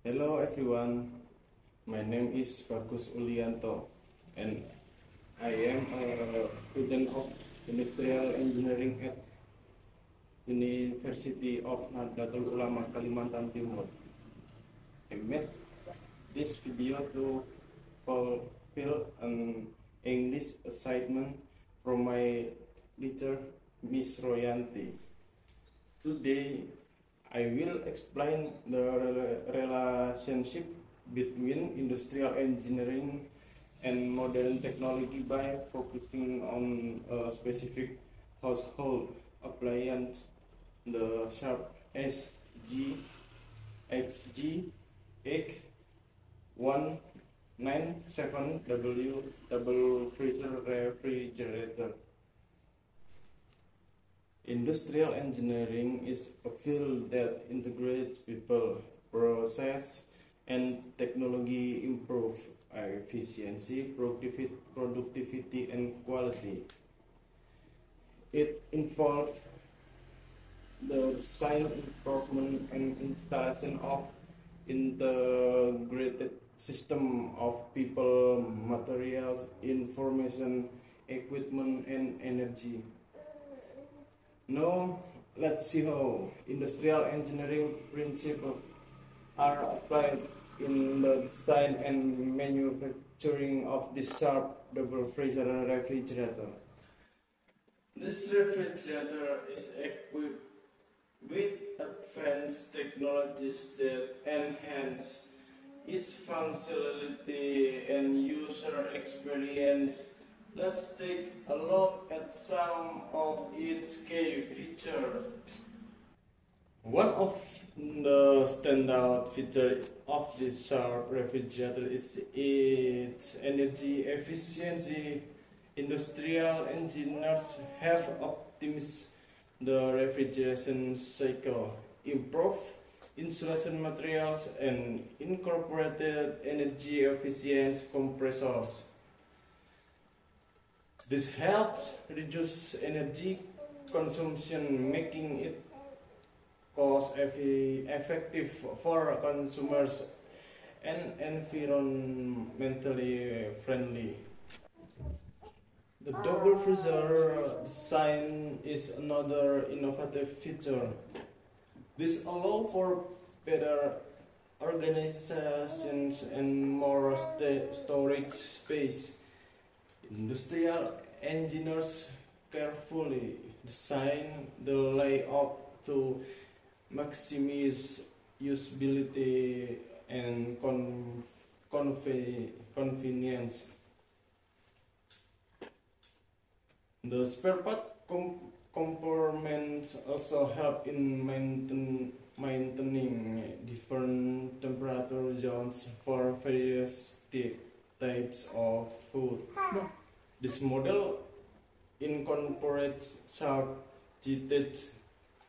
Hello everyone, my name is Bagus Ulianto and I am a student of Industrial Engineering at University of Nahdlatul Ulama Kalimantan Timur. I made this video to fulfill an English assignment from my teacher Miss Royanti. Today I will explain the relationship between industrial engineering and modern technology by focusing on a specific household appliance, the Sharp SG-X197W double freezer refrigerator. Industrial engineering is a field that integrates people, process, and technology improve efficiency, productivity, and quality. It involves the design, improvement, and installation of integrated system of people, materials, information, equipment, and energy. Now, let's see how industrial engineering principles are applied in the design and manufacturing of this Sharp double freezer refrigerator. This refrigerator is equipped with advanced technologies that enhance its functionality and user experience. Let's take a look at some of its key features. One of the standout features of this Sharp refrigerator is its energy efficiency. Industrial engineers have optimized the refrigeration cycle, improved insulation materials, and incorporated energy efficient compressors. This helps reduce energy consumption, making it cost effective for consumers and environmentally friendly. The double freezer design is another innovative feature. This allows for better organization and more storage space. Industrial engineers carefully design the layout to maximize usability and convenience. The spare part components also help in maintaining different temperature zones for various types of food. This model incorporates Sharp gated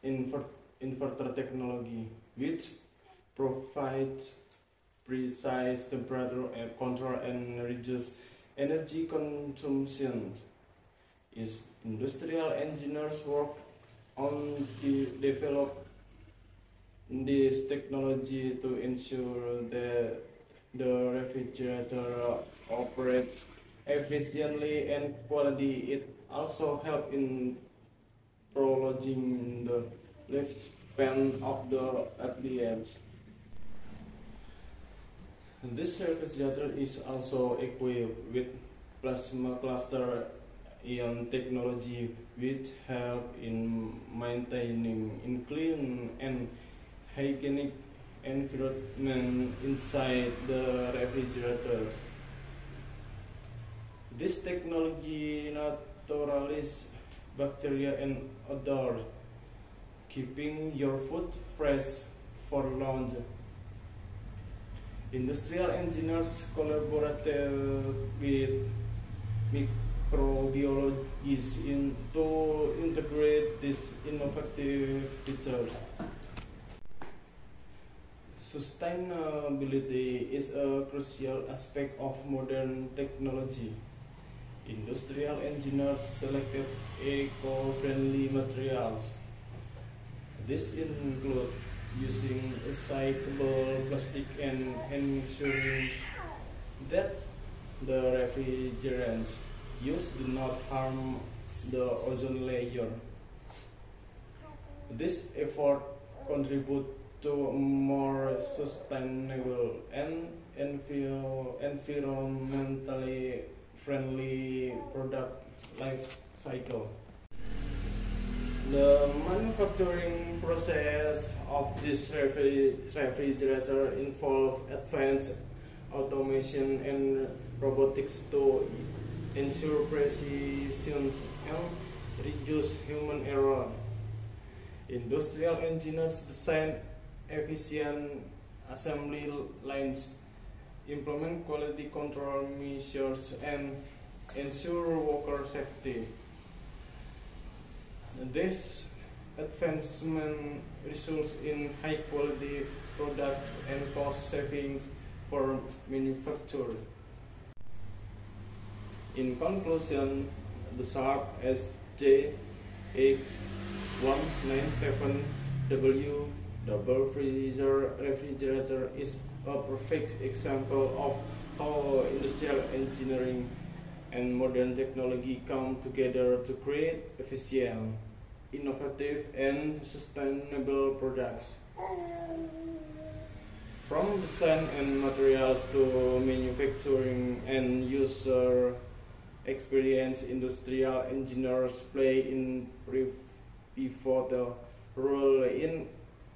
inverter technology, which provides precise temperature control and reduces energy consumption. Industrial engineers work on develop this technology to ensure that the refrigerator operates efficiently and quality. It also helps in prolonging the lifespan of the appliance. This refrigerator is also equipped with plasma cluster ion technology, which help in maintaining a clean and hygienic environment inside the refrigerators. This technology neutralizes bacteria and odor, keeping your food fresh for longer. Industrial engineers collaborated with microbiologists to integrate these innovative features. Sustainability is a crucial aspect of modern technology. Industrial engineers selected eco-friendly materials. This includes using recyclable plastic and ensuring that the refrigerants used do not harm the ozone layer. This effort contributes to a more sustainable and environmentally friendly product life cycle. The manufacturing process of this refrigerator involves advanced automation and robotics to ensure precision and reduce human error. Industrial engineers design efficient assembly lines, implement quality control measures, and ensure worker safety. This advancement results in high quality products and cost savings for manufacturers. In conclusion, the Sharp SJX197W double freezer refrigerator is a perfect example of how industrial engineering and modern technology come together to create efficient, innovative, and sustainable products. From design and materials to manufacturing and user experience, industrial engineers play a pivotal role in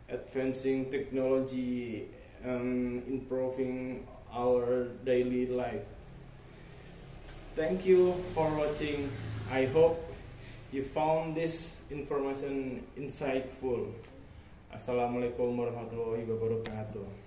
advancing technology and improving our daily life. Thank you for watching. I hope you found this information insightful. Assalamualaikum warahmatullahi wabarakatuh.